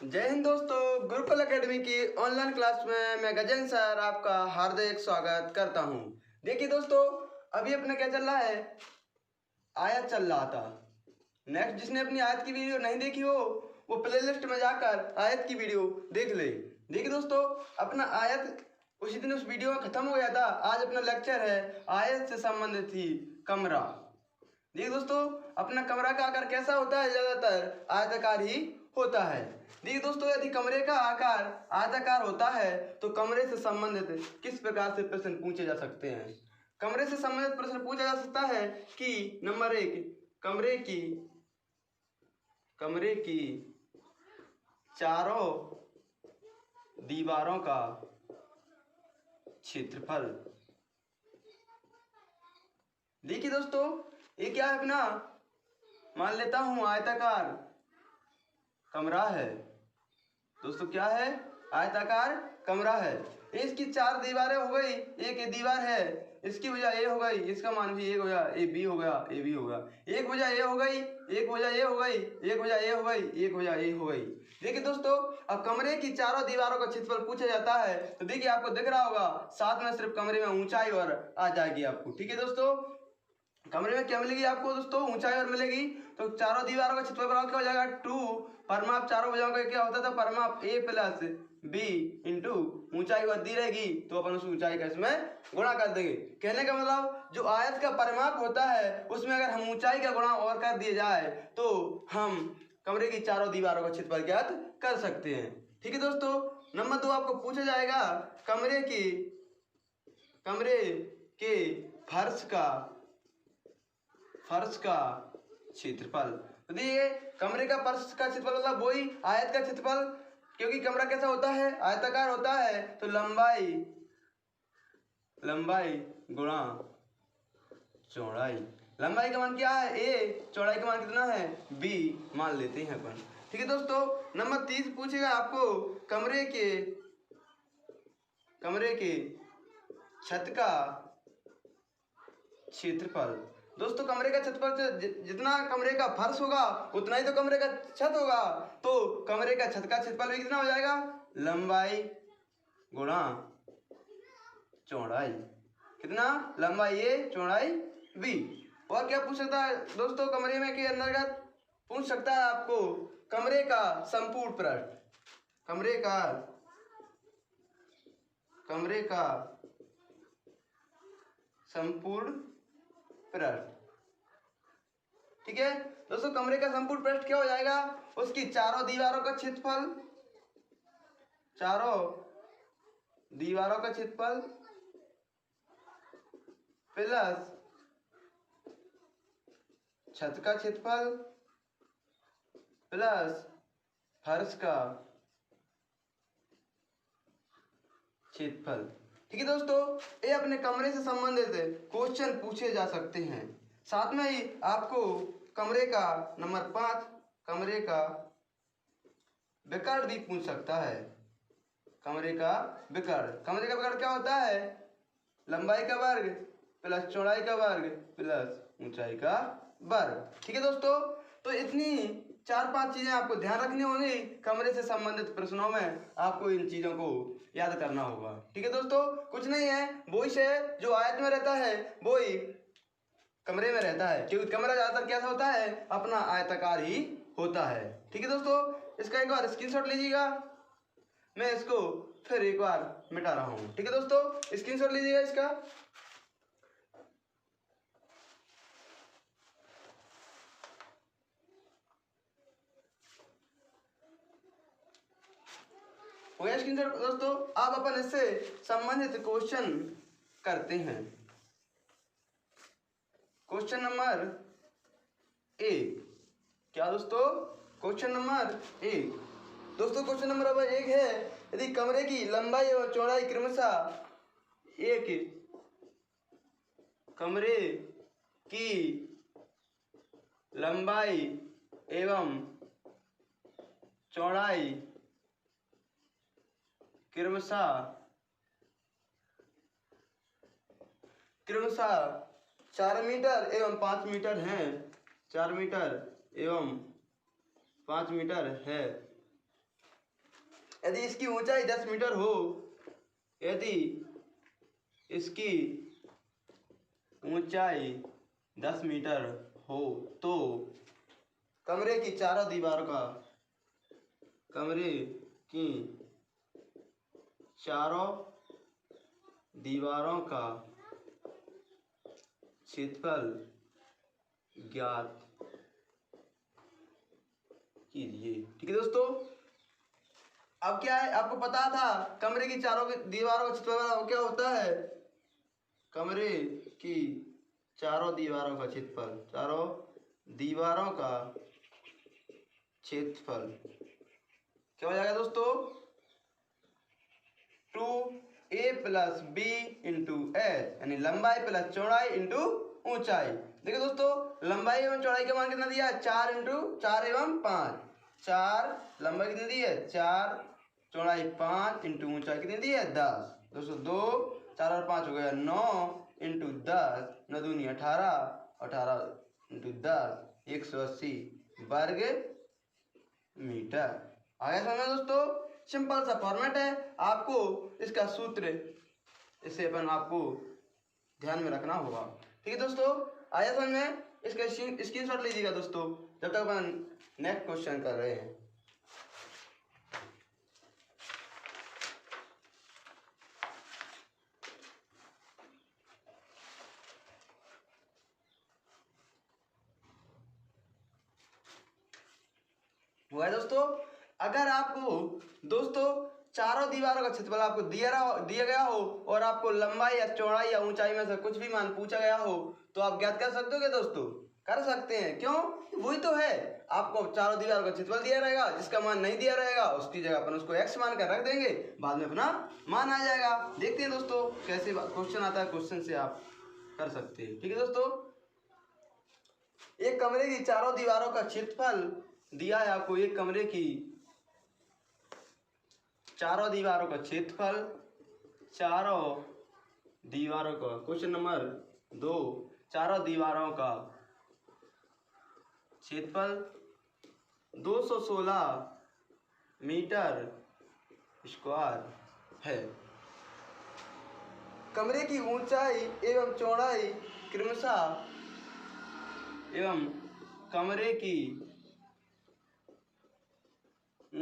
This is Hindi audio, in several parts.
जय हिंद दोस्तों, गुरुकुल एकेडमी की ऑनलाइन क्लास में मैं गजेंद्र सर आपका हार्दिक स्वागत करता हूं। देखिए दोस्तों, अभी अपने क्या चल रहा है, आयत चल रहा था। नेक्स्ट जिसने अपनी आयत की वीडियो नहीं देखी हो वो प्लेलिस्ट में जाकर आयत की वीडियो देख ले। देखिए दोस्तों, अपना आयत उसी दिन उस वीडियो में खत्म हो गया था। आज अपना लेक्चर है आयत से संबंधित ही कमरा। देखिए दोस्तों, अपना कमरा का आकार कैसा होता है, ज्यादातर आयताकार ही होता है। देखिए दोस्तों, यदि कमरे का आकार आयताकार होता है तो कमरे से संबंधित किस प्रकार से प्रश्न पूछे जा सकते हैं। कमरे से संबंधित प्रश्न पूछा जा सकता है कि नंबर 1, कमरे की चारों दीवारों का क्षेत्रफल। देखिए दोस्तों, ये क्या है, अपना मान लेता हूं आयताकार कमरा है। दोस्तों क्या है, आयताकार कमरा है। इसकी 4 दीवारें हो गई, एक ये दीवार है, इसकी भुजा ए हो गई, इसका मान भी 1 हो गया, ए बी हो गया, ए बी हो गया, एक भुजा ए हो गई, एक भुजा ए हो गई, एक भुजा ए हो गई, एक भुजा ए हो गई। देखिए दोस्तों, अब कमरे की चारों दीवारों का क्षेत्रफल पूछा जाता है तो देखिए आपको दिख रहा होगा, साथ में सिर्फ कमरे में ऊंचाई और आ जाएगी आपको। ठीक है दोस्तों, कमरे में क्या मिलेगी आपको दोस्तों, ऊंचाई और मिलेगी। तो चारों दीवारों का क्षेत्रफल बराबर क्या हो जाएगा, 2 परिमाप चारों भुजाओं का क्या होता था, परिमाप a प्लस बी इंटू ऊंचाई और दी रहेगी तो अपन उस ऊंचाई का इसमें गुणा कर देंगे। कहने का मतलब जो आयत का परिमाप होता है उसमें अगर हम ऊंचाई का गुणा और कर दिए जाए तो हम कमरे की चारों दीवारों का क्षेत्रफल ज्ञात कर सकते हैं। ठीक है दोस्तों, नंबर 2 आपको पूछा जाएगा कमरे के फर्श का क्षेत्रफल। तो देखिए, कमरे का फर्श का क्षेत्रफल मतलब वही आयत का क्षेत्रफल, क्योंकि कमरा कैसा होता है, आयताकार होता है। तो लंबाई गुणा चौड़ाई। लंबाई का मान क्या है, a, चौड़ाई का मान कितना है, b मान लेते हैं अपन। ठीक है दोस्तों, नंबर 30 पूछेगा आपको कमरे के छत का क्षेत्रफल। दोस्तों कमरे का क्षेत्रफल जितना कमरे का फर्श होगा उतना ही तो कमरे का छत होगा। तो कमरे का छत का क्षेत्रफल भी कितना हो जाएगा, लंबाई गुणा चौड़ाई। कितना, लंबाई ए चौड़ाई बी। और क्या पूछ सकता है दोस्तों, कमरे में के अंतर्गत पूछ सकता है आपको कमरे का संपूर्ण पृष्ठ। कमरे का संपूर्ण पृष्ठ। ठीक है दोस्तों, कमरे का संपूर्ण पृष्ठ क्या हो जाएगा, उसकी चारों दीवारों का क्षेत्रफल प्लस छत का क्षेत्रफल प्लस फर्श का क्षेत्रफल। ठीक है दोस्तों, ये अपने कमरे से संबंधित क्वेश्चन पूछे जा सकते हैं। साथ में ही आपको कमरे का नंबर 5, कमरे का विकर्ण भी पूछ सकता है। कमरे का विकर्ण क्या होता है, लंबाई का वर्ग प्लस चौड़ाई का वर्ग प्लस ऊंचाई का वर्ग। ठीक है दोस्तों, तो इतनी 4-5 चीजें आपको ध्यान रखनी होंगी। कमरे से संबंधित प्रश्नों में आपको इन चीजों को याद करना होगा। ठीक है दोस्तों, कुछ नहीं है, वही है जो आयत में रहता है वही कमरे में रहता है, क्योंकि कमरा ज्यादातर कैसा होता है, अपना आयताकार ही होता है। ठीक है दोस्तों, इसका एक बार स्क्रीनशॉट लीजिएगा, मैं इसको फिर एक बार मिटा रहा हूं। ठीक है दोस्तों, स्क्रीनशॉट लीजिएगा इसका। हो गया स्क्रीनशॉट दोस्तों। आप अपन इससे संबंधित क्वेश्चन करते हैं। क्वेश्चन नंबर 1, क्या दोस्तों, क्वेश्चन नंबर 1। दोस्तों क्वेश्चन नंबर 1 है, यदि कमरे की लंबाई एवं चौड़ाई क्रमशः कमरे की लंबाई एवं चौड़ाई क्रमशः 4 मीटर एवं 5 मीटर हैं, 4 मीटर एवं 5 मीटर है, यदि इसकी ऊंचाई 10 मीटर हो, यदि इसकी ऊंचाई 10 मीटर हो तो कमरे की चारों दीवारों का क्षेत्रफल ज्ञात कीजिए। ठीक है दोस्तों, अब क्या है, आपको पता था कमरे की चारों दीवारों का क्षेत्रफल क्या होता है। कमरे की चारों दीवारों का क्षेत्रफल क्या हो जाएगा दोस्तों, 2a + b × h, यानी लंबाई प्लस चौड़ाई इंटू ऊंचाई। देखिए दोस्तों, लंबाई एवं चौड़ाई का मान कितना दिया है, 4 × 4 एवं 5। 4 लंबाई कितनी दी है, 4, चौड़ाई 5 इंटू ऊंचाई कितनी दी है, 10। दोस्तों 2, 4 और 5 हो गया 9 × 10, 9 दूनी 18, 18 × 10, 180 वर्ग मीटर। आगे समझ दोस्तों, सिंपल सा फॉर्मेट है, आपको इसका सूत्र इसे आपको ध्यान में रखना होगा। ठीक है दोस्तों, आया समझ में, इसका स्क्रीनशॉट लीजिएगा दोस्तों जब तक अपन नेक्स्ट क्वेश्चन कर रहे हैं। हुआ है दोस्तों, अगर आपको दोस्तों चारों दीवारों का क्षेत्रफल आपको दिया गया हो और आपको लंबाई या चौड़ाई या ऊंचाई में से कुछ भी मान पूछा गया हो तो आप ज्ञात कर सकते हो क्या दोस्तों, कर सकते हैं। क्यों, वही तो है, आपको चारों दीवारों का क्षेत्रफल दिया रहेगा, जिसका मान नहीं दिया रहेगा उसकी जगह अपन उसको x मान कर रख देंगे, बाद में अपना मान आ जाएगा। देखते हैं दोस्तों कैसे क्वेश्चन आता है, क्वेश्चन से आप कर सकते हैं। ठीक है दोस्तों, एक कमरे की चारों दीवारों का क्षेत्रफल दिया है आपको, एक कमरे की चारों दीवारों का क्षेत्रफल, चारों दीवारों का, क्वेश्चन नंबर 2, चारों दीवारों का क्षेत्रफल 216 मीटर स्क्वायर है। कमरे की ऊंचाई एवं चौड़ाई क्रमशः कमरे की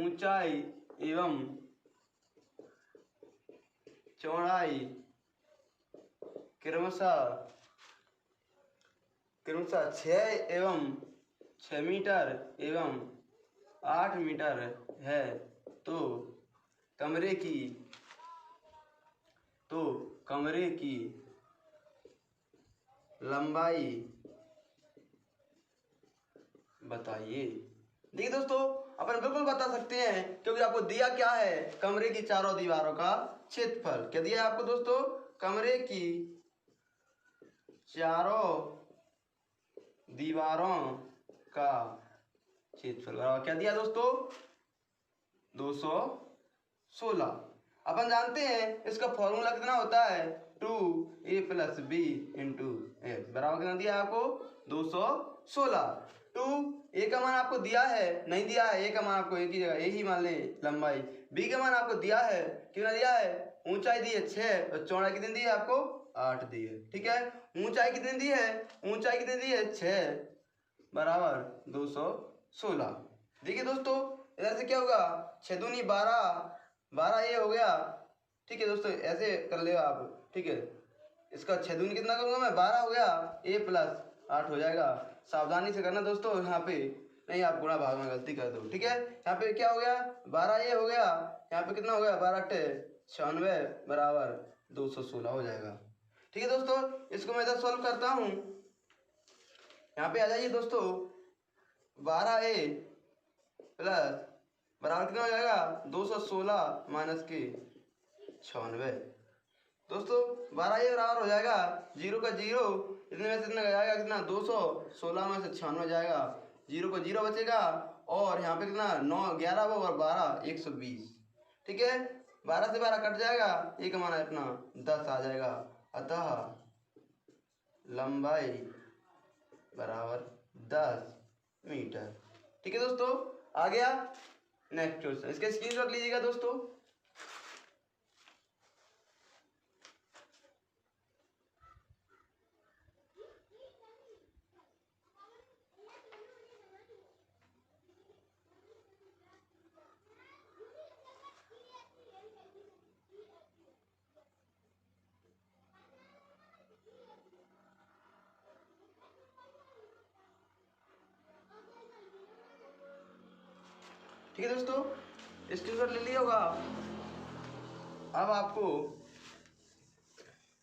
ऊंचाई एवं चौड़ाई क्रमशः 6 मीटर एवं 8 मीटर है, तो कमरे की लंबाई बताइए। देखिए दोस्तों, अपन बिल्कुल बता सकते हैं क्योंकि आपको दिया क्या है, कमरे की चारों दीवारों का क्षेत्रफल। क्या दिया है आपको दोस्तों, कमरे की चारों दीवारों का क्षेत्रफल क्या दिया दोस्तों, 216। अपन जानते हैं इसका फॉर्मूला कितना होता है, 2a + b × h बराबर कितना दिया है आपको, 216। 2a का मान आपको दिया है, नहीं दिया है, a का मान आपको एक ही जगह यही मान ले लंबाई, b का मान आपको दिया है, कितना दिया है, ऊंचाई दी है 6 और चौड़ाई कितनी दी है आपको, 8 दी है। ठीक है, ऊंचाई कितनी दी है 6 बराबर 216। देखिए दोस्तों, इधर से क्या होगा, 6 दूनी 12, 12 ये हो गया। ठीक है दोस्तों, ऐसे कर ले आप। ठीक है, इसका 6 दूनी कितना करूंगा मैं, 12 हो गया, a + 8 हो जाएगा। सावधानी से करना दोस्तों, यहाँ पे नहीं आप गुणा भाग में गलती कर दो। ठीक है, यहाँ पे क्या हो गया, 12 ये हो गया, यहाँ पे कितना हो गया, 12 × 8 = 96 बराबर 216 हो जाएगा। ठीक है दोस्तों, इसको मैं इधर सॉल्व करता हूँ। यहाँ पे आ जाइए दोस्तों, 12a + बराबर कितना हो जाएगा, 216 - 96। दोस्तों 12a बराबर हो जाएगा 0 का 0, इतने में से इतना जाएगा कितना, 216 में से 96 जाएगा, 0 को 0 बचेगा और यहाँ पे कितना 9 11 वो और 12 120। ठीक है, 12 से 12 कट जाएगा, एक माना अपना 10 आ जाएगा। अतः लंबाई बराबर 10 मीटर। ठीक है दोस्तों, आ गया। नेक्स्ट क्वेश्चन, इसके स्क्रीनशॉट लीजिएगा दोस्तों। ठीक है दोस्तों, स्क्रीनशॉट ले लिया होगा। अब आपको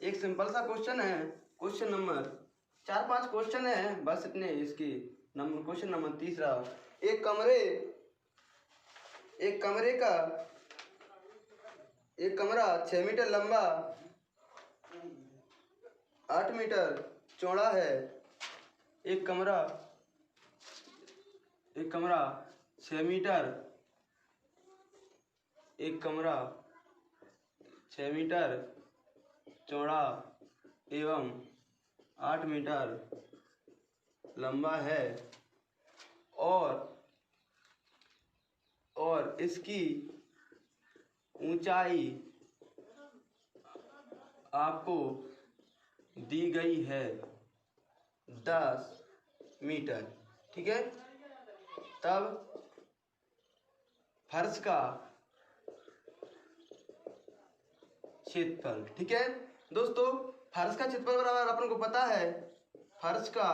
एक सिंपल सा क्वेश्चन है, क्वेश्चन नंबर 4-5 क्वेश्चन है बस इतने। इसकी नंबर क्वेश्चन नंबर तीसरा, एक कमरा 6 मीटर लंबा 8 मीटर चौड़ा है। एक कमरा 6 मीटर चौड़ा एवं 8 मीटर लंबा है और इसकी ऊंचाई आपको दी गई है 10 मीटर। ठीक है, तब फर्श का क्षेत्रफल। ठीक है दोस्तों, फर्श का क्षेत्रफल बराबर अपन को पता है, फर्श का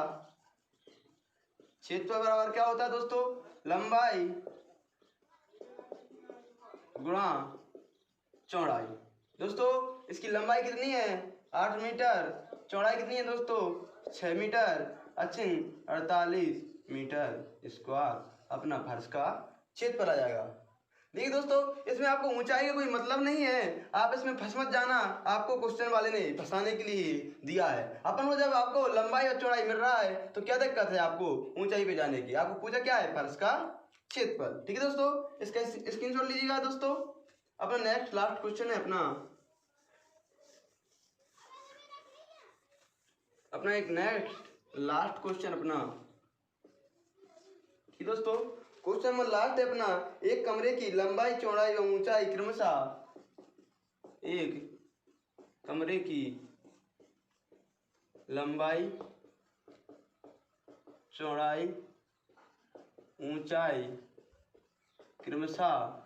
क्षेत्रफल बराबर क्या होता है दोस्तों, लंबाई गुणा चौड़ाई। दोस्तों इसकी लंबाई कितनी है 8 मीटर, चौड़ाई कितनी है दोस्तों 6 मीटर, अच्छी 48 मीटर स्क्वायर अपना फर्श का क्षेत्रफल आ जाएगा। देखिए दोस्तों, इसमें आपको ऊंचाई का कोई मतलब नहीं है, आप इसमें फंस मत जाना, आपको क्वेश्चन वाले ने फंसाने के लिए दिया है। अपन को जब आपको लंबाई और चौड़ाई मिल रहा है तो क्या दिक्कत है आपको ऊंचाई पे जाने की, आपको पूछा क्या है फर्श का क्षेत्रफल। ठीक है दोस्तों, इसका स्क्रीनशॉट लीजिएगा दोस्तों। अपना नेक्स्ट लास्ट क्वेश्चन है अपना एक नेक्स्ट लास्ट क्वेश्चन अपना। ठीक दोस्तों, क्वेश्चन नंबर लास्ट है अपना, एक कमरे की लंबाई चौड़ाई एवं ऊंचाई क्रमशः, एक कमरे की लंबाई चौड़ाई ऊंचाई क्रमशः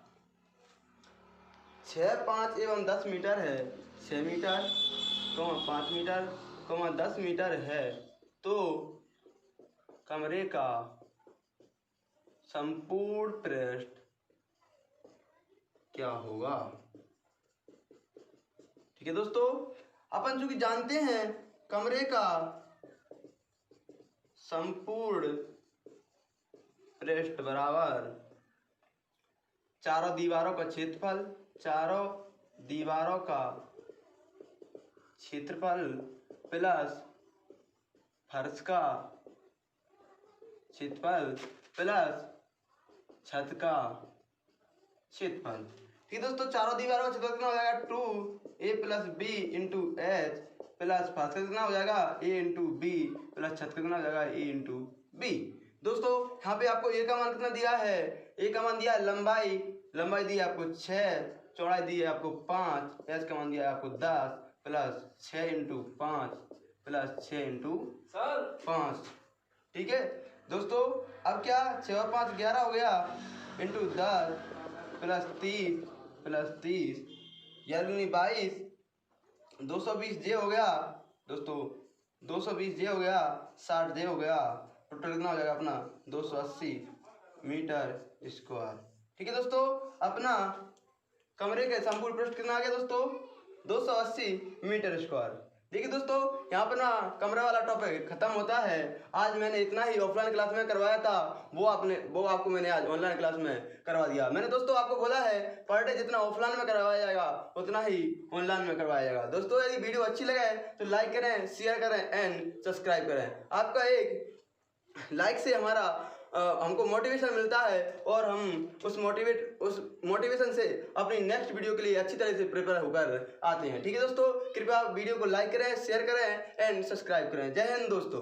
6, 5 एवं 10 मीटर है। 6 मीटर, 5 मीटर, 10 मीटर है, तो कमरे का संपूर्ण पृष्ठ क्या होगा। ठीक है दोस्तों, अपन जो कि जानते हैं कमरे का संपूर्ण पृष्ठ बराबर चारों दीवारों का क्षेत्रफल, चारों दीवारों का क्षेत्रफल प्लस फर्श का क्षेत्रफल प्लस छत का क्षेत्रफल। ठीक है दोस्तों, चारों दीवारों का क्षेत्रफल कितना हो जाएगा 2a + b × h प्लस फर्श का कितना हो जाएगा a × b प्लस छत का कितना हो जाएगा a × b। दोस्तों यहाँ पे आपको a का मान कितना दिया है, a का मान दिया है लंबाई दी है आपको 6, चौड़ाई दी है आपको 5, h का मान दिया है आपको 10 प्लस 6 × 5 प्लस 6 × 5। ठीक है दोस्तों, अब क्या 6 और 5 11 हो गया इंटू 10 प्लस 30 प्लस 30 22, 220 जे हो गया दोस्तों, 220 जे हो गया, 60 जे हो गया, टोटल कितना हो जाएगा अपना 280 मीटर स्क्वायर। ठीक है दोस्तों, अपना कमरे के संपूर्ण पृष्ठ कितना आ गया दोस्तों 280 मीटर स्क्वायर। देखिए दोस्तों, यहाँ पर ना कमरा वाला टॉपिक खत्म होता है। आज मैंने इतना ही ऑफलाइन क्लास में करवाया था, वो आपको मैंने आज ऑनलाइन क्लास में करवा दिया। मैंने दोस्तों आपको बोला है पर डे जितना ऑफलाइन में करवाया जाएगा उतना ही ऑनलाइन में करवाया जाएगा। दोस्तों यदि वीडियो अच्छी लगे तो लाइक करें, शेयर करें एंड सब्सक्राइब करें। आपका एक लाइक से हमको मोटिवेशन मिलता है और हम उस मोटिवेशन से अपनी नेक्स्ट वीडियो के लिए अच्छी तरह से प्रिपेयर होकर आते हैं। ठीक है दोस्तों, कृपया वीडियो को लाइक करें, शेयर करें एंड सब्सक्राइब करें। जय हिंद दोस्तों।